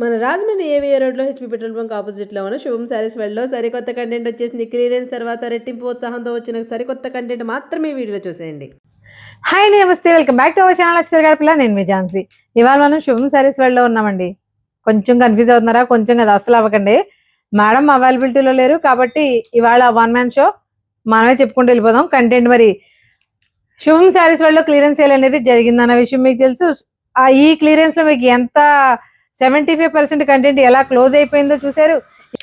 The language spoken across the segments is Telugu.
మన రాజమండ్రి ఏవిఏ రోడ్లో హెచ్పీ పెట్రోల్ బంక్ ఆపోజిట్లో ఉన్న శుభం శారీస్ వరల్డ్లో సరికొత్త కంటెంట్ వచ్చేసింది. క్లియరెన్స్ తర్వాత రెట్టింపు ఉత్సాహంతో వచ్చిన సరికొత్త కంటెంట్ మాత్రమే వీడియోలో చూసేయండి. హాయ్ అండి, నమస్తే, welcome back to our channel Akshara గారి పిల్ల. నేను మీ ఝాన్సీ. ఇవాళ మనం శుభం శారీస్ వరల్డ్లో ఉన్నామండి. కొంచెం కన్ఫ్యూజ్ అవుతున్నారా? కొంచెం అది అసలు అవ్వకండి. మేడం అవైలబిలిటీలో లేరు కాబట్టి ఇవాళ వన్ మ్యాన్ షో మనమే చెప్పుకుంటూ వెళ్ళిపోదాం. కంటెంట్ మరి శుభం శారీస్ వరల్డ్లో క్లియరెన్స్ సేల్ అనేది జరిగిందన్న విషయం మీకు తెలుసు. ఈ క్లియరెన్స్ లో మీకు ఎంత 75% కంటెంట్ ఎలా క్లోజ్ అయిపోయిందో చూసారు.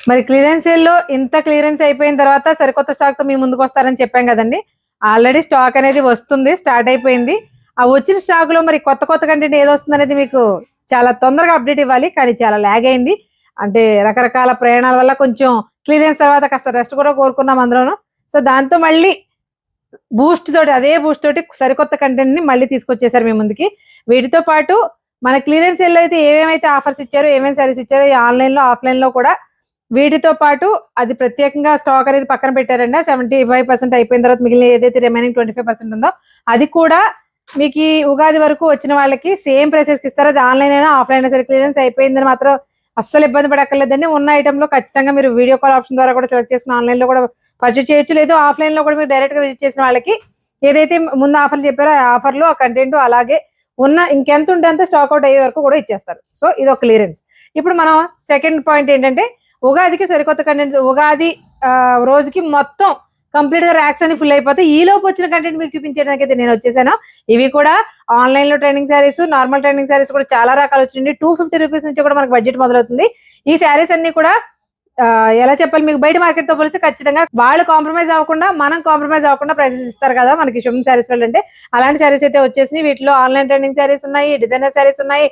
మరి క్లియరెన్స్ సేల్ లో ఇంత క్లియరెన్స్ అయిపోయిన తర్వాత సరికొత్త స్టాక్ తో మీ ముందుకు వస్తారని చెప్పాం కదండి. ఆల్రెడీ స్టాక్ అనేది వస్తుంది, స్టార్ట్ అయిపోయింది. ఆ వచ్చిన స్టాక్ లో మరి కొత్త కంటెంట్ ఏదో వస్తుంది అనేది మీకు చాలా తొందరగా అప్డేట్ ఇవ్వాలి, కానీ చాలా లాగ్ అయింది. అంటే రకరకాల ప్రయాణాల వల్ల కొంచెం క్లియరెన్స్ తర్వాత కాస్త రెస్ట్ కూడా కోరుకున్నాం అందులోను. సో దాంతో మళ్ళీ అదే బూస్ట్ తోటి సరికొత్త కంటెంట్ ని మళ్ళీ తీసుకొచ్చేసారు మీ ముందుకి. వీటితో పాటు మన క్లియరెన్స్ సేల్ అయితే ఏమేమైతే ఆఫర్స్ ఇచ్చారో, ఏమేమి సారీస్ ఇచ్చారో ఆన్లైన్ లో ఆఫ్లైన్ లో కూడా వీటితో పాటు అది ప్రత్యేకంగా స్టాక్ అనేది పక్కన పెట్టారండి. 75% అయిపోయిన తర్వాత మిగిలిన ఏదైతే రిమైనింగ్ 25% ఉందో అది కూడా మీకు ఉగాది వరకు వచ్చిన వాళ్ళకి సేమ్ ప్రైసెస్ కి ఇస్తారు. అది ఆన్లైన్ అయినా ఆఫ్లైన్ అయినా సరే క్లియరెన్స్ అయిపోయిందని మాత్రం అస్సలు ఇబ్బంది పడక్కర్లేదండి. ఉన్న ఐటమ్ లో ఖచ్చితంగా మీరు వీడియో కాల్ ఆప్షన్ ద్వారా కూడా సెలెక్ట్ చేసుకుని ఆన్లైన్ లో కూడా పర్చేజ్ చేయొచ్చు. లేదు ఆఫ్లైన్ లో కూడా మీరు డైరెక్ట్ గా విజిట్ చేసిన వాళ్ళకి ఏదైతే ముందు ఆఫర్ చెప్పారో ఆ ఆఫర్ లో ఆ కంటెంట్ అలాగే ఉన్న ఇంకెంత ఉంటే అంత స్టాక్ అవుట్ అయ్యే వరకు కూడా ఇచ్చేస్తారు. సో ఇది ఒక క్లియరెన్స్. ఇప్పుడు మనం సెకండ్ పాయింట్ ఏంటంటే ఉగాదికి సరికొత్త కంటెంట్. ఉగాది రోజుకి మొత్తం కంప్లీట్ గా ర్యాక్స్ అని ఫుల్ అయిపోతే ఈ లోపు వచ్చిన కంటెంట్ మీకు చూపించడానికి అయితే నేను వచ్చేసాను. ఇవి కూడా ఆన్లైన్ లో trending saris, normal trending saris కూడా చాలా రకాలు వచ్చింది. 250 రూపీస్ నుంచి కూడా మనకు బడ్జెట్ మొదలవుతుంది. ఈ శారీస్ అన్ని కూడా ఎలా చెప్పాలి, మీకు బయట మార్కెట్ తో పోలిస్తే ఖచ్చితంగా వాళ్ళు కాంప్రమైజ్ అవ్వకుండా మనం కాంప్రమైజ్ అవ్వకుండా ప్రైసెస్ ఇస్తారు కదా మనకి శుభం శారీస్ వాళ్ళు. అంటే అలాంటి శారీస్ అయితే వచ్చేసి వీటిలో ఆన్లైన్ ట్రెండింగ్ శారీస్ ఉన్నాయి, డిజైనర్ శారీస్ ఉన్నాయి,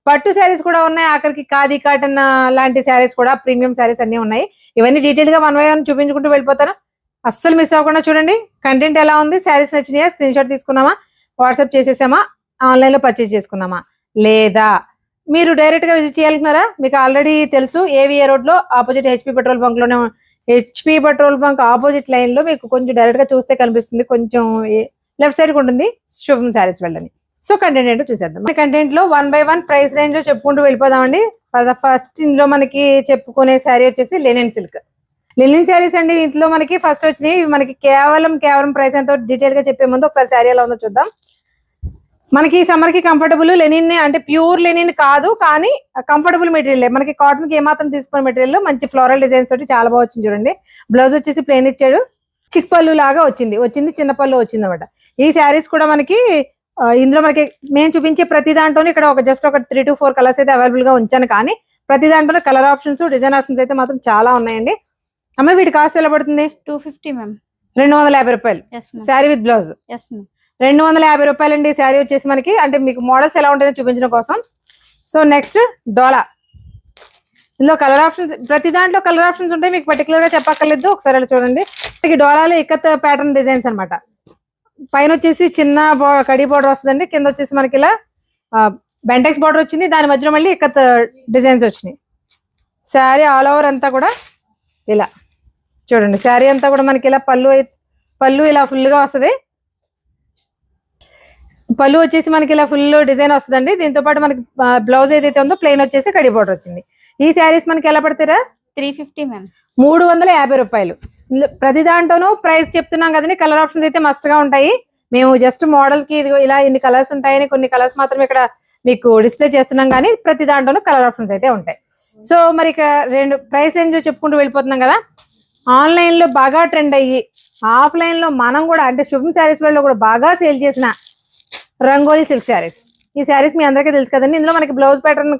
పట్టు శారీస్ కూడా ఉన్నాయి, ఆఖరికి ఖాదీ కాటన్ లాంటి శారీస్ కూడా, ప్రీమియం శారీస్ అన్ని ఉన్నాయి. ఇవన్నీ డీటెయిల్ గా మనం చూపించుకుంటూ వెళ్ళిపోతాను. అస్సలు మిస్ అవ్వకుండా చూడండి. కంటెంట్ ఎలా ఉంది, శారీస్ నచ్చినాయా, స్క్రీన్ షాట్ తీసుకున్నామా, వాట్సాప్ చేసేసామా, ఆన్లైన్ లో పర్చేజ్ చేసుకున్నామా, లేదా మీరు డైరెక్ట్ గా విజిట్ చేయాలనుకున్నారా? మీకు ఆల్రెడీ తెలుసు ఏవిఏ రోడ్ లో ఆపోజిట్ హెచ్పీ పెట్రోల్ బంక్ లోనే, HP petrol bunk opposite line లో మీకు కొంచెం డైరెక్ట్ గా చూస్తే కనిపిస్తుంది, కొంచెం లెఫ్ట్ సైడ్ ఉంటుంది శుభం శారీస్ వెళ్ళని. సో కంటెంట్ ఏంటో చూసేద్దాం. కంటెంట్ లో 1 by 1 ప్రైస్ రేంజ్ లో చెప్పుకుంటూ వెళ్ళిపోదామండి. ఫస్ట్ ఇందులో మనకి చెప్పుకునే శారీ వచ్చేసి లెనిన్ సిల్క్. లెనిన్ శారీస్ అండి. ఇంట్లో మనకి ఫస్ట్ వచ్చినాయి మనకి కేవలం ప్రైస్ ఎంతో డీటెయిల్ గా చెప్పే ముందు ఒకసారి శారీ ఎలా ఉందో చూద్దాం. మనకి సమ్మర్ కి కంఫర్టబుల్ లెనిన్, అంటే ప్యూర్ లెనిన్ కాదు కానీ కంఫర్టబుల్ మెటీరియల్. మనకి కాటన్ కి ఏమాత్రం తీసుకునే మెటీరియల్ మంచి ఫ్లోరల్ డిజైన్స్ తోటి చాలా బాగా వచ్చింది చూడండి. బ్లౌజ్ వచ్చేసి ప్లెయిన్ ఇచ్చాడు, చిక్ పళ్ళు లాగా వచ్చింది, చిన్న పళ్ళు వచ్చింది అనమాట. ఈ శారీస్ కూడా మనకి ఇందులో మనకి మేము చూపించే ప్రతి దాంట్లోనే ఇక్కడ జస్ట్ ఒక 3 to 4 కలర్స్ అయితే అవైలబుల్ గా ఉంచాను, కానీ ప్రతి దాంట్లో కలర్ ఆప్షన్స్, డిజైన్ ఆప్షన్స్ అయితే మాత్రం చాలా ఉన్నాయండి. అమ్మ వీటి కాస్ట్ ఎలా పడుతుంది? 250 మ్యామ్. 250 రూపాయలు శారీ విత్ బ్లౌజ్. 250 రూపాయలు అండి శారీ వచ్చేసి మనకి. అంటే మీకు మోడల్స్ ఎలా ఉంటాయో చూపించడం కోసం. సో నెక్స్ట్ డోలా. ఇందులో కలర్ ఆప్షన్స్, ప్రతి దాంట్లో కలర్ ఆప్షన్స్ ఉంటాయి, మీకు పర్టికులర్ గా చెప్పక్కర్లేదు. ఒకసారి ఇలా చూడండి. డోలాలో ఇక్కత్ ప్యాటర్న్ డిజైన్స్ అనమాట. పైన వచ్చేసి చిన్న కడీ బార్డర్ వస్తుందండి, కింద వచ్చేసి మనకి ఇలా బెంటెక్స్ బార్డర్ వచ్చింది, దాని మధ్యలో మళ్ళీ ఇక్కత్ డిజైన్స్ వచ్చినాయి. శారీ ఆల్ ఓవర్ అంతా కూడా ఇలా చూడండి. శారీ అంతా కూడా మనకి ఇలా పళ్ళు ఇలా ఫుల్ గా వస్తుంది. పళ్ళు వచ్చేసి మనకి ఇలా ఫుల్ డిజైన్ వస్తుందండి. దీంతో పాటు మనకి బ్లౌజ్ ఏదైతే ఉందో ప్లెయిన్ వచ్చేసి కడీ బార్డర్ వచ్చింది. ఈ శారీస్ మనకి ఎలా పడతారా? 350 మ్యామ్. 350 రూపాయలు. ప్రతి దాంట్లోనూ ప్రైస్ చెప్తున్నాం కదండి. కలర్ ఆప్షన్స్ అయితే మస్ట్ గా ఉంటాయి. మేము జస్ట్ మోడల్ కి ఇలా ఇన్ని కలర్స్ ఉంటాయని కొన్ని కలర్స్ మాత్రం ఇక్కడ మీకు డిస్ప్లే చేస్తున్నాం, కానీ ప్రతి దాంట్లోనూ కలర్ ఆప్షన్స్ అయితే ఉంటాయి. సో మరి ఇక్కడ రెండు ప్రైస్ రేంజ్ చెప్పుకుంటూ వెళ్ళిపోతున్నాం కదా. ఆన్లైన్ లో బాగా ట్రెండ్ అయ్యి ఆఫ్లైన్ లో మనం కూడా, అంటే శుభం శారీస్ లో కూడా బాగా సేల్ చేసిన రంగోలీ సిల్క్ శారీస్. ఈ శారీస్ మీ అందరికీ తెలుసు కదండి. ఇందులో మనకి బ్లౌజ్ ప్యాటర్న్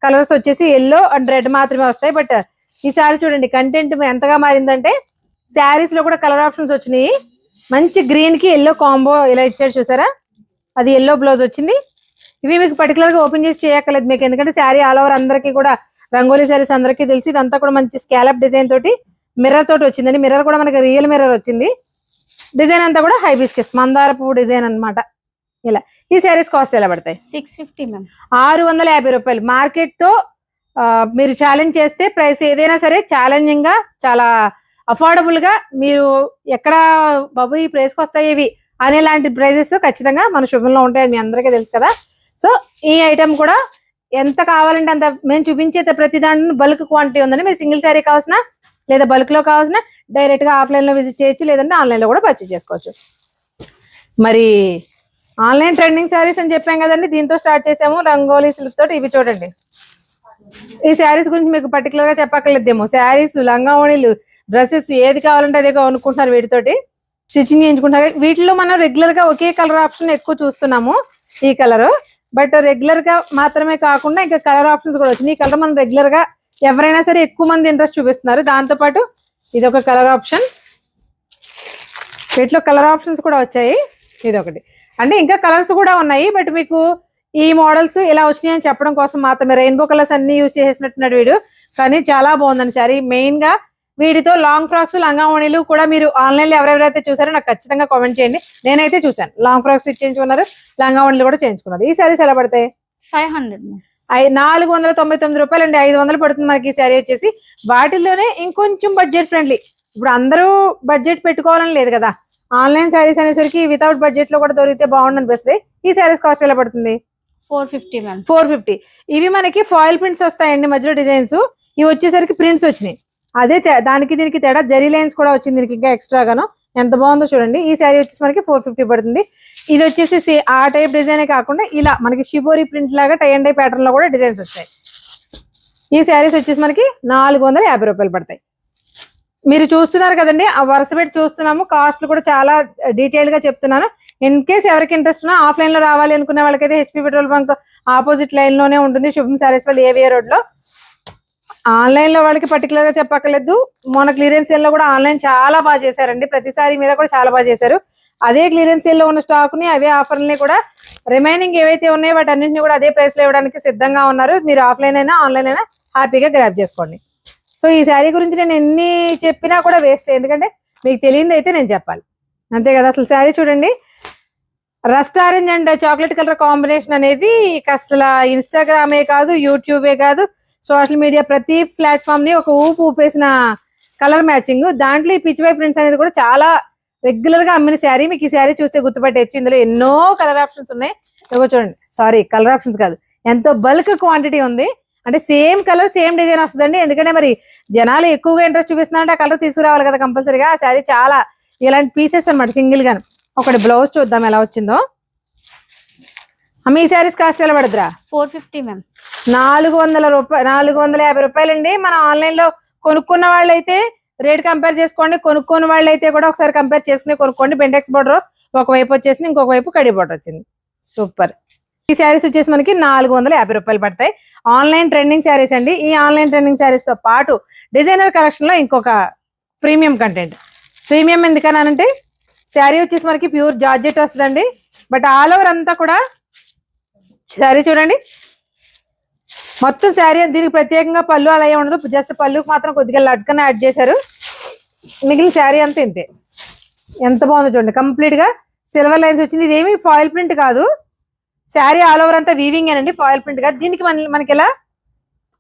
కలర్స్ వచ్చేసి ఎల్లో అండ్ రెడ్ మాత్రమే వస్తాయి. బట్ ఈ శారీ చూడండి కంటెంట్ ఎంతగా మారిందంటే శారీస్ లో కూడా కలర్ ఆప్షన్స్ వచ్చినాయి. మంచి గ్రీన్ కి ఎల్లో కాంబో ఇలా ఇచ్చాడు చూసారా, అది ఎల్లో బ్లౌజ్ వచ్చింది. ఇవి మీకు పర్టికులర్ గా ఓపెన్ చేసి చేయక్కర్లేదు మీకు, ఎందుకంటే శారీ ఆల్ ఓవర్ అందరికీ కూడా రంగోలీ శారీస్ అందరికీ తెలిసి ఇదంతా కూడా మంచి స్కాలప్ డిజైన్ తోటి మిర్రర్ తోటి వచ్చిందండి. మిర్రర్ కూడా మనకి రియల్ మిర్రర్ వచ్చింది. డిజైన్ అంతా కూడా హైబిస్కస్ మందార పువ్వు డిజైన్ అనమాట. ఇలా ఈ శారీస్ కాస్ట్ ఎలా పడతాయి? 650 మ్యామ్. 650 రూపాయలు. మార్కెట్ తో మీరు ఛాలెంజ్ చేస్తే ప్రైస్ ఏదైనా సరే ఛాలెంజింగ్ గా, చాలా అఫోర్డబుల్ గా, మీరు ఎక్కడ బాబు ఈ ప్రైస్ కి వస్తాయి ఇవి అనేలాంటి ప్రైజెస్ ఖచ్చితంగా మన శుభంలో ఉంటాయి, మీ అందరికీ తెలుసు కదా. సో ఈ ఐటమ్ కూడా ఎంత కావాలంటే అంత మేము చూపించే ప్రతి దాంట్లో బల్క్ క్వాంటిటీ ఉందండి. మీరు సింగిల్ శారీ కావాల్సిన లేదా బల్క్ లో కావాల్సిన డైరెక్ట్ గా ఆఫ్లైన్ లో విజిట్ చేయొచ్చు, లేదంటే ఆన్లైన్ లో కూడా పర్చేజ్ చేసుకోవచ్చు. మరి ఆన్లైన్ ట్రెండింగ్ శారీస్ అని చెప్పాం కదండి, దీంతో స్టార్ట్ చేసాము. రంగోలీ సిల్క్ తోటి ఇవి చూడండి. ఈ శారీస్ గురించి మీకు పర్టికులర్ గా చెప్పక్కర్లేదేమో. శారీస్, లంగా ఓణీలు, డ్రెస్సెస్ ఏది కావాలంటే అదే కొనుక్కుంటున్నారు, వీటితోటి స్టిచ్చింగ్ చేయించుకుంటారు. వీటిలో మనం రెగ్యులర్ గా ఒకే కలర్ ఆప్షన్ ఎక్కువ చూస్తున్నాము, ఈ కలర్. బట్ రెగ్యులర్ గా మాత్రమే కాకుండా ఇంకా కలర్ ఆప్షన్స్ కూడా వచ్చినాయి. ఈ కలర్ మనం రెగ్యులర్ గా ఎవరైనా సరే ఎక్కువ మంది ఇంట్రెస్ట్ చూపిస్తున్నారు. దాంతో పాటు ఇది ఒక కలర్ ఆప్షన్, వీటిలో కలర్ ఆప్షన్స్ కూడా వచ్చాయి. ఇది ఒకటి అంటే ఇంకా కలర్స్ కూడా ఉన్నాయి. బట్ మీకు ఈ మోడల్స్ ఇలా వచ్చినాయి అని చెప్పడం కోసం మాత్రమే. రెయిన్బో కలర్స్ అన్ని యూజ్ చేసేసినట్టున్నాడు వీడు, కానీ చాలా బాగుందండి శారీ. మెయిన్ గా వీటితో లాంగ్ ఫ్రాక్స్, లంగా ఓణీలు కూడా మీరు ఆన్లైన్ లో ఎవరెవరైతే చూసారో నాకు ఖచ్చితంగా కామెంట్ చేయండి. నేనైతే చూసాను, లాంగ్ ఫ్రాక్స్ చేయించుకున్నారు, లంగా ఓణీలు కూడా చేయించుకున్నారు. ఈ శారీస్ ఎలా పడతాయి? 500 మ్యామ్. 499 రూపాయలు అండి. 500 పడుతుంది మనకి ఈ శారీ వచ్చేసి. వాటిల్లోనే ఇంకొంచెం బడ్జెట్ ఫ్రెండ్లీ. ఇప్పుడు అందరూ బడ్జెట్ పెట్టుకోవాలని లేదు కదా, ఆన్లైన్ శారీస్ అనేసరికి వితౌట్ బడ్జెట్ లో కూడా దొరికితే బాగుండు అనిపిస్తుంది. ఈ శారీస్ కాస్ట్ ఎలా పడుతుంది? 450 మ్యామ్. 450. ఇవి మనకి ఫాయిల్ ప్రింట్స్ వస్తాయండి, మధ్యలో డిజైన్స్. ఇవి వచ్చేసరికి ప్రింట్స్ వచ్చినాయి. అదే దానికి దీనికి తేడా, జరీ లైన్స్ కూడా వచ్చింది దీనికి ఇంకా ఎక్స్ట్రాగాను. ఎంత బాగుందో చూడండి. ఈ శారీ వచ్చేసి మనకి 450 పడుతుంది. ఇది వచ్చేసి ఆ టైప్ డిజైనే కాకుండా ఇలా మనకి షిబోరి ప్రింట్ లాగా టై అండ్ డై ప్యాటర్న్ లో కూడా డిజైన్స్ వచ్చాయి. ఈ శారీస్ వచ్చేసి మనకి 450 రూపాయలు పడతాయి. మీరు చూస్తున్నారు కదండి, ఆ వరుస పెట్టి చూస్తున్నాము. కాస్ట్ కూడా చాలా డీటెయిల్ గా చెప్తున్నాను. ఇన్ కేస్ ఎవరికి ఇంట్రెస్ట్ ఉన్నా ఆఫ్లైన్ లో రావాలి అనుకునే వాళ్ళకైతే HP petrol bunk opposite line లోనే ఉంటుంది, శుభం శారీస్ వాళ్ళు ఏవిఏ రోడ్ లో. ఆన్లైన్ లో వాళ్ళకి పర్టికులర్ గా చెప్పక్కర్లేదు. మొన్న క్లియరెన్స్ సేల్ లో కూడా ఆన్లైన్ చాలా బాగా చేశారండి. ప్రతిసారి మీద కూడా చాలా బాగా చేశారు. అదే క్లియరెన్స్ సేల్ లో ఉన్న స్టాక్ ని, అవే ఆఫర్ని కూడా రిమైనింగ్ ఏవైతే ఉన్నాయో వాటి అన్నింటినీ కూడా అదే ప్రైస్ లో ఇవ్వడానికి సిద్ధంగా ఉన్నారు. మీరు ఆఫ్లైన్ అయినా ఆన్లైన్ అయినా హ్యాపీగా గ్రాప్ చేసుకోండి. సో ఈ శారీ గురించి నేను ఎన్ని చెప్పినా కూడా వేస్ట్, ఎందుకంటే మీకు తెలియంది అయితే నేను చెప్పాలి, అంతే కదా. అసలు శారీ చూడండి, rust orange and chocolate colour combination అనేది అసలు ఇన్స్టాగ్రామే కాదు, యూట్యూబే కాదు, సోషల్ మీడియా ప్రతి ప్లాట్ఫామ్ ని ఒక ఊపు ఊపేసిన కలర్ మ్యాచింగ్. దాంట్లో ఈ పిచ్ వై ప్రింట్స్ అనేది కూడా చాలా రెగ్యులర్ గా అమ్మిన శారీ. మీకు ఈ శారీ చూస్తే గుర్తుపట్టేచ్చు. ఇందులో ఎన్నో కలర్ ఆప్షన్స్ ఉన్నాయి. ఇదిగో చూడండి, సారీ కలర్ ఆప్షన్స్ కాదు, ఎంతో బల్క్ క్వాంటిటీ ఉంది. అంటే సేమ్ కలర్ సేమ్ డిజైన్ వస్తుందండి. ఎందుకంటే మరి జనాలు ఎక్కువగా ఇంట్రెస్ట్ చూపిస్తున్నారంటే ఆ కలర్ తీసుకురావాలి కదా కంపల్సరీగా. ఆ శారీ చాలా ఇలాంటి పీసెస్ అనమాట, సింగిల్ గా. ఒకటి బ్లౌజ్ చూద్దాం ఎలా వచ్చిందో. మీ శారీస్ కాస్ట్ ఎలా పడుతురా? 450 మ్యామ్. 400 రూపాయలు, 450 రూపాయలండి. మన ఆన్లైన్ లో కొనుక్కున్న వాళ్ళైతే రేట్ కంపేర్ చేసుకోండి, కొనుక్కున్న వాళ్ళైతే కూడా ఒకసారి కంపేర్ చేసుకుని కొనుక్కోండి. బెండెక్స్ బార్డర్ ఒకవైపు వచ్చేసింది, ఇంకొక వైపు కడి బార్డర్ వచ్చింది. సూపర్. ఈ శారీస్ వచ్చేసి మనకి 450 రూపాయలు పడతాయి. ఆన్లైన్ ట్రెండింగ్ శారీస్ అండి. ఈ ఆన్లైన్ ట్రెండింగ్ శారీస్ తో పాటు డిజైనర్ కలెక్షన్ లో ఇంకొక ప్రీమియం కంటెంట్. ప్రీమియం ఎందుకనంటే శారీ వచ్చేసి మనకి ప్యూర్ జార్జెట్ వస్తుందండి. బట్ ఆల్ ఓవర్ అంతా కూడా శారీ చూడండి, మొత్తం శారీ. దీనికి ప్రత్యేకంగా పళ్ళు అలా ఉండదు, జస్ట్ పళ్ళుకి మాత్రం కొద్దిగా లట్కన యాడ్ చేశారు. మిగిలిన శారీ అంతా ఇంతే. ఎంత బాగుందో చూడండి, కంప్లీట్ గా సిల్వర్ లైన్స్ వచ్చింది. ఇదేమి ఫాయిల్ ప్రింట్ కాదు, శారీ ఆల్ ఓవర్ అంతా వీవింగ్ ఏనండి, ఫాయిల్ ప్రింట్ కాదు. దీనికి మనకి ఇలా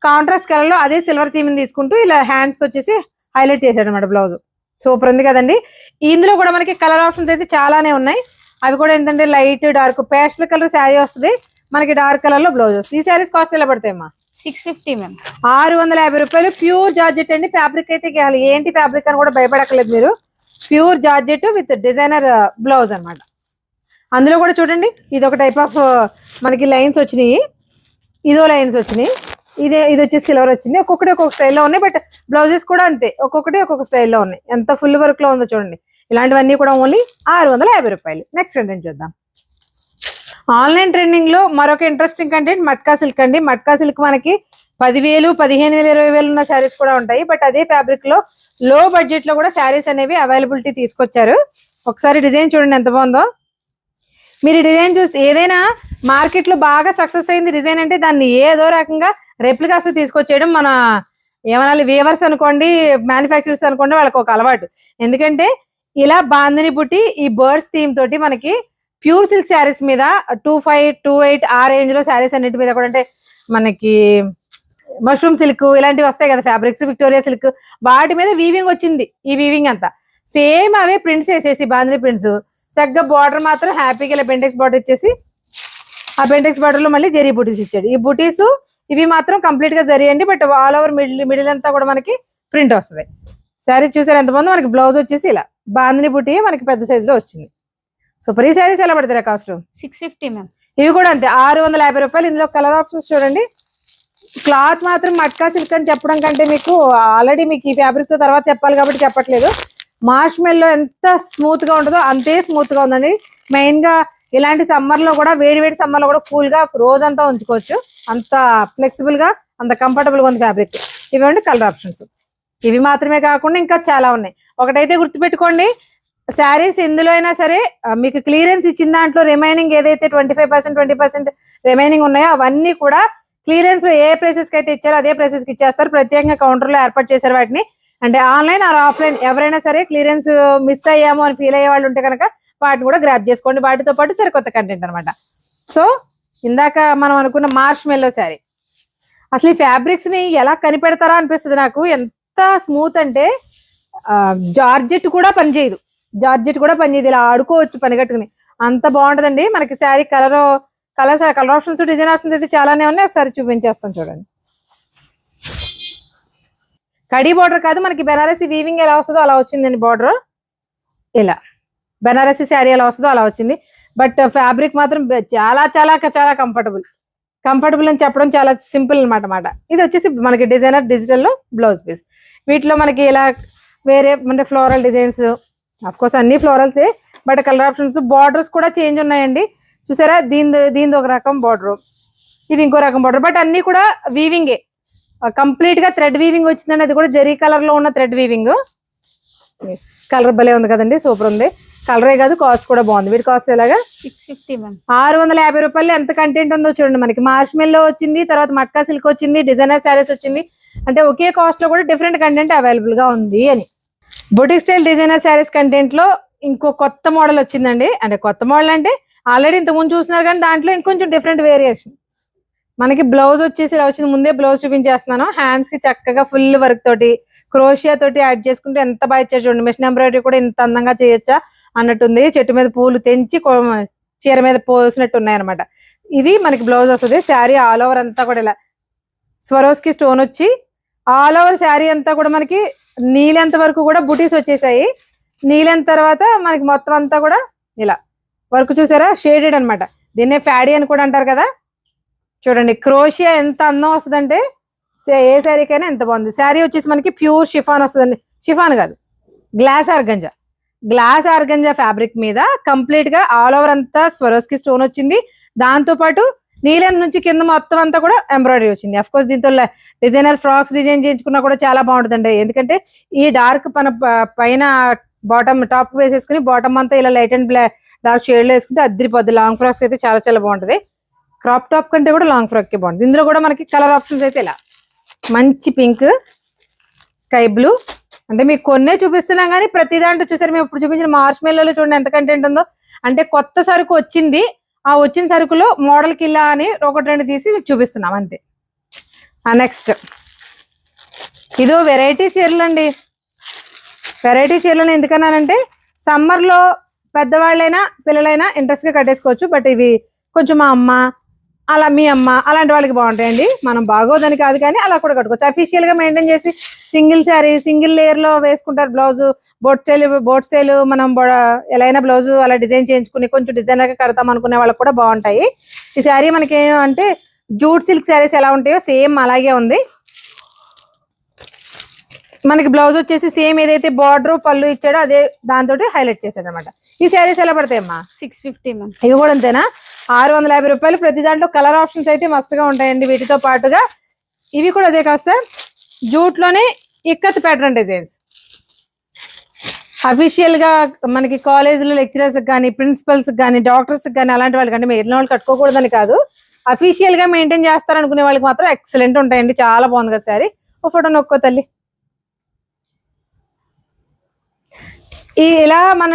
కాంట్రాస్ట్ కలర్ లో అదే సిల్వర్ థీమ్ తీసుకుంటూ ఇలా హ్యాండ్స్ కి వచ్చేసి హైలైట్ చేశాడు అనమాట బ్లౌజ్. సూపర్ ఉంది కదండి. ఇందులో కూడా మనకి కలర్ ఆప్షన్స్ అయితే చాలానే ఉన్నాయి. అవి కూడా ఏంటంటే light, dark, pastel colour sari వస్తుంది, మనకి డార్క్ కలర్ లో బ్లౌజ్ వస్తుంది. ఈ శారీస్ కాస్ట్ ఎలా పడతాయమ్మా? 650 మ్యామ్. 650 రూపాయలు. ప్యూర్ జార్జెట్ అండి. ఫ్యాబ్రిక్ అయితే ఏంటి ఫ్యాబ్రిక్ అని కూడా భయపడక్కర్లేదు మీరు. Pure georgette with designer blouse అన్నమాట. అందులో కూడా చూడండి, ఇది ఒక టైప్ ఆఫ్ మనకి లైన్స్ వచ్చినాయి, ఇదో లైన్స్ వచ్చినాయి, ఇది వచ్చేసి సిల్వర్ వచ్చింది. ఒక్కొక్కటి ఒక్కొక్క స్టైల్లో ఉన్నాయి. బట్ బ్లౌజెస్ కూడా అంతే, ఒక్కొక్కటి ఒక్కొక్క స్టైల్లో ఉన్నాయి. ఎంత ఫుల్ వర్క్ లో ఉందో చూడండి. ఇలాంటివన్నీ కూడా ఓన్లీ 650 రూపాయలు. నెక్స్ట్ కంటెంట్ చూద్దాం. ఆన్లైన్ ట్రెండింగ్ లో మరొక ఇంట్రెస్టింగ్ కంటెంట్ మట్కా సిల్క్ అండి. మట్కా సిల్క్ మనకి 10,000, 15,000, 20,000 ఉన్న శారీస్ కూడా ఉంటాయి. బట్ అదే ఫ్యాబ్రిక్ లో లో బడ్జెట్ లో కూడా శారీస్ అనేవి అవైలబిలిటీ తీసుకొచ్చారు. ఒకసారి డిజైన్ చూడండి ఎంత బాగుందో. మీరు డిజైన్ చూస్తే ఏదైనా మార్కెట్ లో బాగా సక్సెస్ అయింది డిజైన్ అంటే దాన్ని ఏదో రకంగా రెప్లికాస్ తీసుకొచ్చేయడం మన ఏమనాలి వీవర్స్ అనుకోండి, మ్యానుఫ్యాక్చరర్స్ అనుకోండి, వాళ్ళకి ఒక అలవాటు. ఎందుకంటే ఇలా బాందిని బుట్టి ఈ బర్డ్స్ థీమ్ తోటి మనకి ప్యూర్ సిల్క్ శారీస్ మీద 25, 28 ఆ రేంజ్ లో శారీస్ అన్నిటి మీద కూడా, అంటే మనకి మష్రూమ్ సిల్క్ ఇలాంటివి వస్తాయి కదా ఫ్యాబ్రిక్స్, విక్టోరియా సిల్క్, వాటి మీద వీవింగ్ వచ్చింది. ఈ వీవింగ్ అంతా సేమ్ అవే ప్రింట్స్ వేసేసి బాందిని ప్రింట్స్ చక్కగా బార్డర్ మాత్రం హ్యాపీగా ఇలా బెంటెక్స్ బార్డర్ ఇచ్చేసి ఆ బెంటెక్స్ బార్డర్ లో మళ్ళీ జెరీ బూటీస్ ఇచ్చాడు. ఈ బూటీస్ ఇవి మాత్రం కంప్లీట్ గా జరియండి, బట్ ఆల్ ఓవర్ మిడిల్ అంతా కూడా మనకి ప్రింట్ వస్తుంది. శారీ చూసారు ఎంత బాగుందో. మనకి బ్లౌజ్ వచ్చేసి ఇలా బాందిని బుట్టి మనకి పెద్ద సైజ్ లో వచ్చింది. సూపర్. ఈ శారీస్ ఎలా పడతారా కాస్ట్? 650 మ్యామ్. ఇవి కూడా అంతే 650 రూపాయలు. ఇందులో కలర్ ఆప్షన్స్ చూడండి. క్లాత్ మాత్రం మట్కా సిల్క్ అని చెప్పడం కంటే మీకు ఆల్రెడీ మీకు ఈ ఫ్యాబ్రిక్ తో తర్వాత చెప్పాలి కాబట్టి చెప్పట్లేదు. మార్ష్ మెల్లో ఎంత స్మూత్ గా ఉంటుందో అంతే స్మూత్ గా ఉందండి. మెయిన్ గా ఇలాంటి సమ్మర్ లో కూడా వేడి సమ్మర్ లో కూడా కూల్ గా రోజంతా ఉంచుకోవచ్చు. అంత ఫ్లెక్సిబుల్ గా అంత కంఫర్టబుల్ గా ఉంది ఫ్యాబ్రిక్. ఇవ్వండి కలర్ ఆప్షన్స్. ఇవి మాత్రమే కాకుండా ఇంకా చాలా ఉన్నాయి. ఒకటైతే గుర్తుపెట్టుకోండి, శారీస్ ఎందులో అయినా సరే మీకు క్లియరెన్స్ ఇచ్చిన దాంట్లో రిమైనింగ్ ఏదైతే 25% 20% రిమైనింగ్ ఉన్నాయో అవన్నీ కూడా క్లియరెన్స్ లో ఏ ప్రైసెస్ కి అయితే ఇచ్చారో అదే ప్రైసెస్ కి ఇచ్చేస్తారు. ప్రత్యేకంగా కౌంటర్ లో ఏర్పాటు చేశారు వాటిని. అంటే ఆన్లైన్ ఆర్ ఆఫ్లైన్ ఎవరైనా సరే క్లియరెన్స్ మిస్ అయ్యామో అని ఫీల్ అయ్యే వాళ్ళు ఉంటే కనుక వాటిని కూడా గ్రాప్ చేసుకోండి. వాటితో పాటు సరికొత్త కంటెంట్ అనమాట. సో ఇందాక మనం అనుకున్న మార్ష్ మెల్లో శారీ, అసలు ఈ ఫ్యాబ్రిక్స్ ని ఎలా కనిపెడతారా అనిపిస్తుంది నాకు. ఎంత స్మూత్ అంటే జార్జెట్ కూడా పనిచేయదు. ఇలా ఆడుకోవచ్చు పని కట్టుకుని, అంత బాగుంటదండి. మనకి sari colour options design options అయితే చాలానే ఉన్నాయి. ఒకసారి చూపించేస్తాం చూడండి. కడీ బార్డర్ కాదు, మనకి బెనారసీ వీవింగ్ ఎలా వస్తుందో అలా వచ్చిందండి. బార్డర్ ఇలా బెనారసీ శారీ ఎలా వస్తుందో అలా వచ్చింది. బట్ ఫ్యాబ్రిక్ మాత్రం చాలా చాలా చాలా కంఫర్టబుల్ అని చెప్పడం చాలా సింపుల్ అనమాట. ఇది వచ్చేసి మనకి డిజైనర్ డిజిటల్ లో బ్లౌజ్ పీస్. వీటిలో మనకి ఇలా వేరే అంటే ఫ్లోరల్ డిజైన్స్, అఫ్ కోర్స్ అన్ని ఫ్లోరల్సే, బట్ కలర్ ఆప్షన్స్ బార్డర్స్ కూడా చేంజ్ ఉన్నాయండి. చూసారా, దీని ఒక రకం బార్డర్, ఇది ఇంకో రకం బార్డర్, బట్ అన్ని కూడా వీవింగే. కంప్లీట్ గా థ్రెడ్ వీవింగ్ వచ్చిందండి. అది కూడా జరీ కలర్ లో ఉన్న థ్రెడ్ వీవింగ్. కలర్ భలే ఉంది కదండి, సూపర్ ఉంది. కలరే కాదు, కాస్ట్ కూడా బాగుంది. వీటి కాస్ట్ ఎలాగా? 650 మ్యామ్. 650 రూపాయలు. ఎంత కంటెంట్ ఉందో చూడండి. మనకి మార్ష్ మెల్లో వచ్చింది, తర్వాత మట్కా సిల్క్ వచ్చింది, డిజైనర్ శారీస్ వచ్చింది. అంటే ఒకే కాస్ట్ లో కూడా డిఫరెంట్ కంటెంట్ అవైలబుల్ గా ఉంది అని. Boutique style designer saris content లో ఇంకో కొత్త మోడల్ వచ్చిందండి. అంటే కొత్త మోడల్ అంటే ఆల్రెడీ ఇంతకుముందు చూస్తున్నారు, కానీ దాంట్లో ఇంకొంచెం డిఫరెంట్ వేరియేషన్. మనకి బ్లౌజ్ వచ్చేసి ఇలా వచ్చింది. ముందే బ్లౌజ్ చూపించేస్తున్నాను. హ్యాండ్స్ కి చక్కగా ఫుల్ వర్క్ తోటి క్రోషియా తోటి యాడ్ చేసుకుంటే ఎంత బాగా ఇచ్చారు చూడండి. మిషన్ ఎంబ్రాయిడరీ కూడా ఇంత అందంగా చేయొచ్చా అన్నట్టుంది. చెట్టు మీద పూలు తెంచి చీర మీద పోసినట్టు ఉన్నాయన్నమాట. ఇది మనకి బ్లౌజ్ వస్తుంది. శారీ ఆల్ ఓవర్ అంతా కూడా ఇలా స్వరోస్కి స్టోన్ వచ్చి ఆల్ ఓవర్ శారీ అంతా కూడా మనకి నీలెంత వరకు కూడా బుటీస్ వచ్చేసాయి. నీలెంత తర్వాత మనకి మొత్తం అంతా కూడా ఇలా వర్క్ చూసారా, షేడెడ్ అనమాట. దీన్నే ఫ్యాడీ అని కూడా అంటారు కదా. చూడండి క్రోషియా ఎంత అందం వస్తుందంటే ఏ శారీకైనా ఎంత బాగుంది. శారీ వచ్చేసి మనకి ప్యూర్ షిఫాన్ వస్తుందండి. షిఫాన్ కాదు, గ్లాస్ ఆర్గంజా ఫ్యాబ్రిక్ మీద కంప్లీట్ గా ఆల్ ఓవర్ అంతా స్వరోస్కి స్టోన్ వచ్చింది. దాంతో పాటు నీలం నుంచి కింద మొత్తం అంతా కూడా ఎంబ్రాయిడరీ వచ్చింది. అఫ్ కోర్స్ దీంతో డిజైనర్ ఫ్రాక్స్ డిజైన్ చేయించుకున్నా కూడా చాలా బాగుంటుందండి. ఎందుకంటే ఈ డార్క్ పైన బాటమ్ టాప్ వేసేసుకుని బాటమ్ అంతా ఇలా లైట్ అండ్ డార్క్ షేడ్ లో వేసుకుంటే అద్దరిపోద్ది. లాంగ్ ఫ్రాక్స్ అయితే చాలా చాలా బాగుంటది. క్రాప్ టాప్ కంటే కూడా లాంగ్ ఫ్రాక్ కి బాగుంటుంది. ఇందులో కూడా మనకి కలర్ ఆప్షన్స్ అయితే ఇలా మంచి పింక్, స్కై బ్లూ, అంటే మీకు కొన్నే చూపిస్తున్నాం కానీ ప్రతి దాంట్లో చూసారు. మేము ఇప్పుడు చూపించిన మార్ష్ మెల్లోలో చూడండి ఎంత కంటెంట్ ఉందో. అంటే కొత్త సరుకు వచ్చింది, ఆ వచ్చిన సరుకులో మోడల్ కి ఇలా అని ఒకటి రెండు తీసి మీకు చూపిస్తున్నాం అంతే. నెక్స్ట్ ఇదో వెరైటీ చీరలు అండి. వెరైటీ చీరలను ఎందుకన్నానంటే సమ్మర్ లో పెద్దవాళ్ళైనా పిల్లలైనా ఇంట్రెస్ట్ గా కట్టేసుకోవచ్చు. బట్ ఇవి కొంచెం మా అమ్మ అలా మీ అమ్మ అలాంటి వాళ్ళకి బాగుంటాయండి. మనం బాగోదని కాదు కానీ అలా కూడా కట్టుకోవచ్చు. అఫీషియల్ గా మెయింటైన్ చేసి సింగిల్ శారీ సింగిల్ లేయర్ లో వేసుకుంటారు. బ్లౌజ్ బోట్ స్టైల్ మనం ఎలా అయినా బ్లౌజ్ అలా డిజైన్ చేయించుకుని కొంచెం డిజైనర్ గా కడతాం అనుకునే వాళ్ళకి కూడా బాగుంటాయి. ఈ శారీ మనకి ఏమంటే జూట్ సిల్క్ శారీస్ ఎలా ఉంటాయో సేమ్ అలాగే ఉంది. మనకి బ్లౌజ్ వచ్చేసి సేమ్ ఏదైతే బార్డర్ పళ్ళు ఇచ్చాడో అదే దాంతో హైలైట్ చేశాడు అనమాట. ఈ శారీస్ ఎలా పడతాయమ్మా? 650 మ్యామ్. ఇవి కూడా అంతేనా? 650 రూపాయలు. ప్రతి దాంట్లో కలర్ ఆప్షన్స్ అయితే మస్ట్ గా ఉంటాయండి. వీటితో పాటుగా ఇవి కూడా అదే కాస్ట్. జూట్ లోనే ఇక్కత్ ప్యాటర్న్ డిజైన్స్ అఫీషియల్ గా మనకి కాలేజీలో లెక్చరర్స్ కానీ ప్రిన్సిపల్స్ కానీ డాక్టర్స్ కానీ అలాంటి వాళ్ళకి అంటే మిగిలిన వాళ్ళు కట్టుకోకూడదని కాదు, అఫీషియల్ గా మెయింటైన్ చేస్తారనుకునే వాళ్ళకి మాత్రం ఎక్సలెంట్ ఉంటాయండి. చాలా బాగుంది కదా శారీ. ఓ ఫోటో నొక్కో తల్లి. ఇలా మన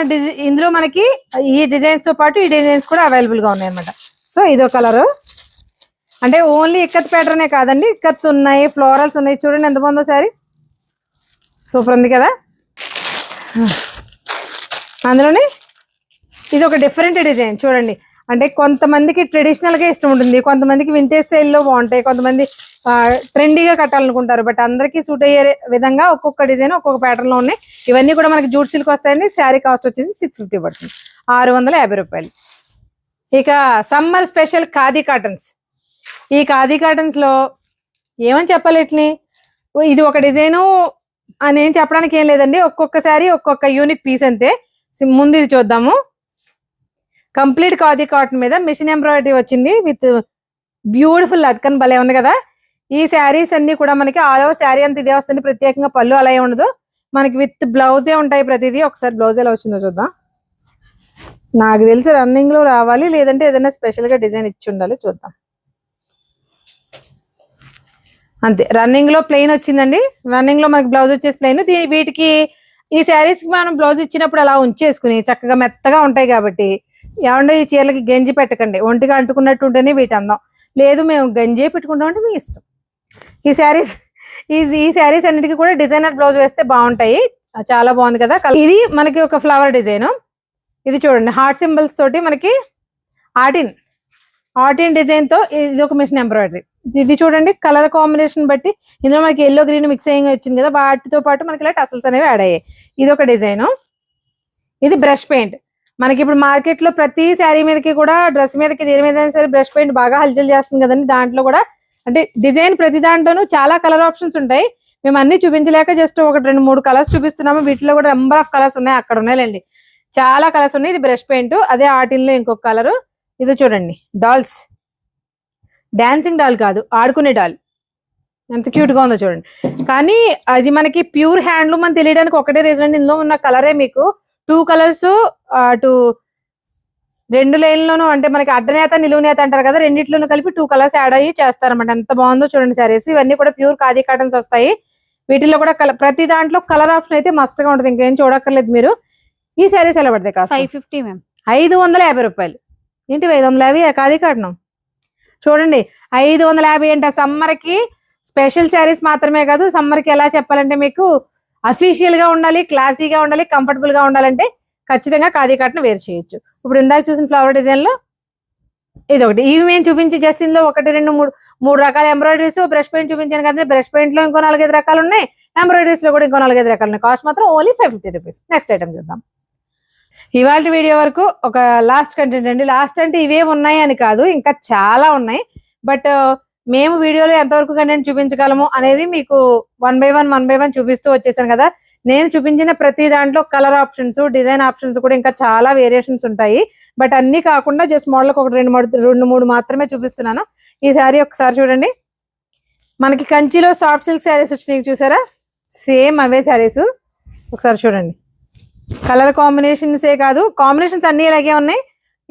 ఇందులో మనకి ఈ డిజైన్స్ తో పాటు ఈ డిజైన్స్ కూడా అవైలబుల్ గా ఉన్నాయి అనమాట. సో ఇదో కలర్ అంటే ఓన్లీ ఇక్కత్ ప్యాటర్నే కాదండి, ఇక్కత్ ఉన్నాయి, ఫ్లోరల్స్ ఉన్నాయి. చూడండి ఎంత బాగుందో శారీ, సూపర్ ఉంది కదా. అందులోనే ఇది ఒక డిఫరెంట్ డిజైన్ చూడండి. అంటే కొంతమందికి ట్రెడిషనల్ గా ఇష్టం ఉంటుంది, కొంతమందికి వింటేజ్ స్టైల్లో బాగుంటాయి, కొంతమంది ట్రెండీగా కట్టాలనుకుంటారు. బట్ అందరికీ సూట్ అయ్యే విధంగా ఒక్కొక్క డిజైన్ ఒక్కొక్క ప్యాటర్న్ లో ఉన్నాయి. ఇవన్నీ కూడా మనకి జూట్ సిల్క్ వస్తాయండి. శారీ కాస్ట్ వచ్చేసి 650 పడుతుంది, 650 రూపాయలు. ఇక సమ్మర్ స్పెషల్ ఖాదీ కాటన్స్. ఈ ఖాదీ కాటన్స్ లో ఏమని చెప్పాలి వీటిని, ఇది ఒక డిజైను అని ఏం చెప్పడానికి ఏం లేదండి. ఒక్కొక్క శారీ ఒక్కొక్క యూనిక్ పీస్ అంతే. ముందు ఇది చూద్దాము. కంప్లీట్ ఖాదీ కాటన్ మీద మిషన్ ఎంబ్రాయిడరీ వచ్చింది విత్ బ్యూటిఫుల్ లట్కన్, భలే ఉంది కదా. ఈ శారీస్ అన్ని కూడా మనకి ఆల్ ఓవర్ శారీ అంతా ఇదే వస్తుంది, ప్రత్యేకంగా పళ్ళు అలా ఉండదు మనకి. విత్ బ్లౌజే ఉంటాయి ప్రతిదీ. ఒకసారి బ్లౌజ్ ఎలా వచ్చిందో చూద్దాం. నాకు తెలిసి రన్నింగ్ లో రావాలి, లేదంటే ఏదైనా స్పెషల్ గా డిజైన్ ఇచ్చి ఉండాలి, చూద్దాం. అంతే, రన్నింగ్ లో ప్లెయిన్ వచ్చిందండి. రన్నింగ్ లో మనకి బ్లౌజ్ వచ్చేసి ప్లెయిన్. వీటికి ఈ శారీస్ కి మనం బ్లౌజ్ ఇచ్చినప్పుడు అలా ఉంచేసుకుని చక్కగా మెత్తగా ఉంటాయి కాబట్టి, ఏమంటే ఈ చీరలకి గంజి పెట్టకండి, ఒంటిగా అంటుకున్నట్టు ఉంటేనే వీటి అందం. లేదు మేము గంజే పెట్టుకుంటాం అంటే మీ ఇష్టం. ఈ శారీస్ అన్నిటికీ కూడా డిజైనర్ బ్లౌజ్ వేస్తే బాగుంటాయి. చాలా బాగుంది కదా. ఇది మనకి ఒక ఫ్లవర్ డిజైన్. ఇది చూడండి, హార్ట్ సింబల్స్ తోటి మనకి ఆర్టిన్ డిజైన్ తో ఇది ఒక మిషన్ ఎంబ్రాయిడరీ. ఇది చూడండి, కలర్ కాంబినేషన్ బట్టి ఇందులో మనకి ఎల్లో గ్రీన్ మిక్స్ అయ్యి వచ్చింది కదా, వాటితో పాటు మనకి ఇలా టసల్స్ అనేవి యాడ్ అయ్యాయి. ఇది ఒక డిజైన్. ఇది బ్రష్ పెయింట్. మనకి ఇప్పుడు మార్కెట్ లో ప్రతి శారీ మీదకి కూడా, డ్రెస్ మీదకి, దేని మీద సరే బ్రష్ పెయింట్ బాగా హల్చల్ చేస్తుంది కదండి. దాంట్లో కూడా అంటే డిజైన్ ప్రతి దాంట్లోనూ చాలా కలర్ ఆప్షన్స్ ఉంటాయి. మేము అన్ని చూపించలేక జస్ట్ 1-2-3 కలర్స్ చూపిస్తున్నాము. వీటిలో కూడా నెంబర్ ఆఫ్ కలర్స్ ఉన్నాయి, అక్కడ ఉన్నాయండి, చాలా కలర్స్ ఉన్నాయి. ఇది బ్రష్ పెయింట్. అదే ఆటిల్లో ఇంకొక కలర్. ఇది చూడండి, డాల్స్, డాన్సింగ్ డాల్ కాదు, ఆడుకునే డాల్. ఎంత క్యూట్ గా ఉందో చూడండి. కానీ అది మనకి ప్యూర్ హ్యాండ్లూమ్ అని తెలియడానికి ఒకటే రీజన్ అండి. ఇందులో ఉన్న కలరే మీకు 2 కలర్స్ అటు 2 లైన్లోనూ, అంటే మనకి అడ్డనేత నిలువునేత అంటారు కదా, రెండిట్లోనూ కలిపి 2 కలర్స్ యాడ్ అయ్యి చేస్తారన్నమాట. ఎంత బాగుందో చూడండి శారీస్. ఇవన్నీ కూడా ప్యూర్ ఖాదీ కాటన్స్ వస్తాయి. వీటిలో కూడా ప్రతి దాంట్లో కలర్ ఆప్షన్ అయితే మస్ట్ గా ఉంటుంది, ఇంకేం చూడక్కర్లేదు మీరు. ఈ శారీస్ ఎలా పడతాయి కాస్ట్? 550 మ్యామ్. 550 రూపాయలు. ఏంటి 550 ఖాదీ కాటన్? చూడండి, 550 అంటే సమ్మర్ కి స్పెషల్ శారీస్ మాత్రమే కాదు, సమ్మర్ కి ఎలా చెప్పాలంటే మీకు అఫీషియల్ గా ఉండాలి, క్లాసీగా ఉండాలి, కంఫర్టబుల్ గా ఉండాలంటే ఖచ్చితంగా ఖాదీ కాటన్ వేర్ చేయొచ్చు. ఇప్పుడు ఇందాక చూసిన ఫ్లవర్ డిజైన్ లో ఇది ఒకటి. ఇవి మేము చూపించి జస్ట్ ఇందులో 1-2-3 రకాల ఎంబ్రాయిడరీస్, బ్రష్ పెయింట్ చూపించాను కదా. బ్రష్ పెయింట్ లో ఇంకో 4-5 రకాలు ఉన్నాయి, ఎంబ్రాయిడరీస్ లో కూడా ఇంకో 4-5 రకాలు ఉన్నాయి. కాస్ట్ మాత్రం ఓన్లీ 550 రూపీస్. నెక్స్ట్ ఐటమ్ చూద్దాం. ఇవాళ వీడియో వరకు ఒక లాస్ట్ కంటెంట్ అండి. లాస్ట్ అంటే ఇవే ఉన్నాయి అని కాదు, ఇంకా చాలా ఉన్నాయి. బట్ మేము వీడియోలో ఎంతవరకు కంటెంట్ చూపించగలము అనేది మీకు వన్ బై వన్ చూపిస్తూ వచ్చేసాను కదా. నేను చూపించిన ప్రతి దాంట్లో కలర్ ఆప్షన్స్, డిజైన్ ఆప్షన్స్ కూడా ఇంకా చాలా వేరియేషన్స్ ఉంటాయి. బట్ అన్ని కాకుండా జస్ట్ మోడల్కి ఒక 2-3 మాత్రమే చూపిస్తున్నాను. ఈ శారీ ఒకసారి చూడండి. మనకి కంచిలో సాఫ్ట్ సిల్క్ శారీస్ వచ్చినాయి చూసారా, సేమ్ అవే శారీస్. ఒకసారి చూడండి, కలర్ కాంబినేషన్సే కాదు, కాంబినేషన్స్ అన్ని ఇలాగే ఉన్నాయి.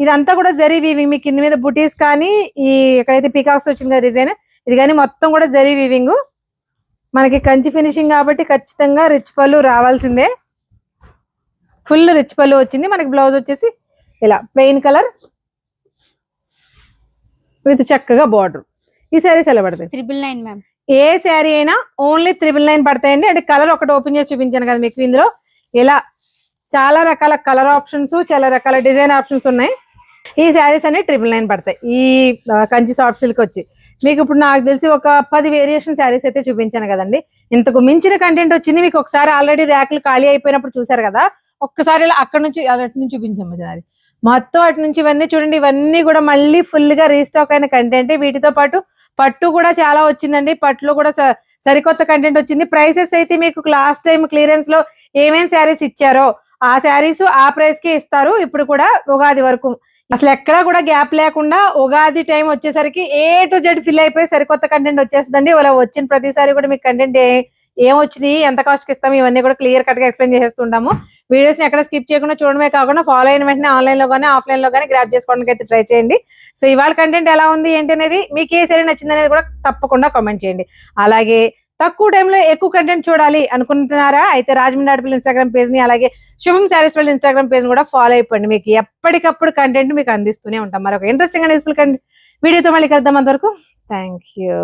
ఇదంతా కూడా జరీ వీవింగ్. మీకు కింద మీద బుటీస్ కానీ, ఈ ఎక్కడైతే పీకాక్స్ వచ్చింది కదా డిజైన్, ఇది కానీ మొత్తం కూడా జరీ వీవింగ్. మనకి కంచి ఫినిషింగ్ కాబట్టి ఖచ్చితంగా రిచ్ పళ్ళు రావాల్సిందే. ఫుల్ రిచ్ పళ్ళు వచ్చింది. మనకి బ్లౌజ్ వచ్చేసి ఇలా ప్లెయిన్ కలర్ విత్ చక్కగా బార్డర్. ఈ శారీస్ ఎలా పడతాయి? 999 మ్యామ్. ఏ శారీ అయినా ఓన్లీ 999 పడతాయండి. అంటే కలర్ ఒకటి ఓపెన్ చేసి చూపించాను కదా మీకు. ఇందులో ఇలా చాలా రకాల కలర్ ఆప్షన్స్, చాలా రకాల డిజైన్ ఆప్షన్స్ ఉన్నాయి. ఈ శారీస్ అన్ని 999 పడతాయి. ఈ కంచి సాఫ్ట్ సిల్క్ వచ్చి మీకు ఇప్పుడు నాకు తెలిసి ఒక 10 వేరియేషన్ శారీస్ అయితే చూపించాను కదండి. ఇంతకు మించిన కంటెంట్ వచ్చింది మీకు. ఒకసారి ఆల్రెడీ ర్యాక్లు ఖాళీ అయిపోయినప్పుడు చూసారు కదా, ఒక్కసారి ఇలా అక్కడ నుంచి అటు నుంచి చూపించాము సారీ మొత్తం. అటు నుంచి ఇవన్నీ చూడండి, ఇవన్నీ కూడా మళ్ళీ ఫుల్ గా రీస్టాక్ అయిన కంటెంట్. వీటితో పాటు పట్టు కూడా చాలా వచ్చిందండి. పట్టులో కూడా సరికొత్త కంటెంట్ వచ్చింది. ప్రైసెస్ అయితే మీకు లాస్ట్ టైం క్లియరెన్స్ లో ఏమేం శారీస్ ఇచ్చారో ఆ శారీస్ ఆ ప్రైస్ కి ఇస్తారు. ఇప్పుడు కూడా ఉగాది వరకు అసలు ఎక్కడా కూడా గ్యాప్ లేకుండా ఉగాది టైం వచ్చేసరికి A to Z ఫిల్ అయిపోయి సరికొత్త కంటెంట్ వచ్చేస్తుందండి. ఇలా వచ్చిన ప్రతిసారి కూడా మీకు కంటెంట్ ఏం వచ్చినాయి, ఎంత కాస్ట్ కి ఇస్తాము, ఇవన్నీ కూడా క్లియర్ కట్ గా ఎక్స్ప్లెయిన్ చేస్తుంటాము. వీడియోస్ ని ఎక్కడ స్కిప్ చేయకుండా చూడడమే కాకుండా ఫాలో అయిన వెంటనే ఆన్లైన్ లో కానీ ఆఫ్లైన్ లో కానీ గ్రాప్ చేసుకోవడానికి అయితే ట్రై చేయండి. సో ఇవాళ కంటెంట్ ఎలా ఉంది ఏంటి అనేది, మీకు ఏ సరే నచ్చింది అనేది కూడా తప్పకుండా కామెంట్ చేయండి. అలాగే తక్కువ టైంలో ఎక్కువ కంటెంట్ చూడాలి అనుకుంటున్నారా అయితే రాజమండ్రి ఆడపిల్ల ఇన్స్టాగ్రామ్ పేజ్ ని, అలాగే శుభం శారీస్ వాళ్ళ ఇన్స్టాగ్రామ్ పేజ్ కూడా ఫాలో అయిపోండి. మీకు ఎప్పటికప్పుడు కంటెంట్ మీకు అందిస్తూనే ఉంటాం. మరొక ఇంట్రెస్టింగ్ అండ్ యూస్ఫుల్ వీడియోతో మళ్ళీ కలుద్దాం. అంతవరకు థ్యాంక్ యూ.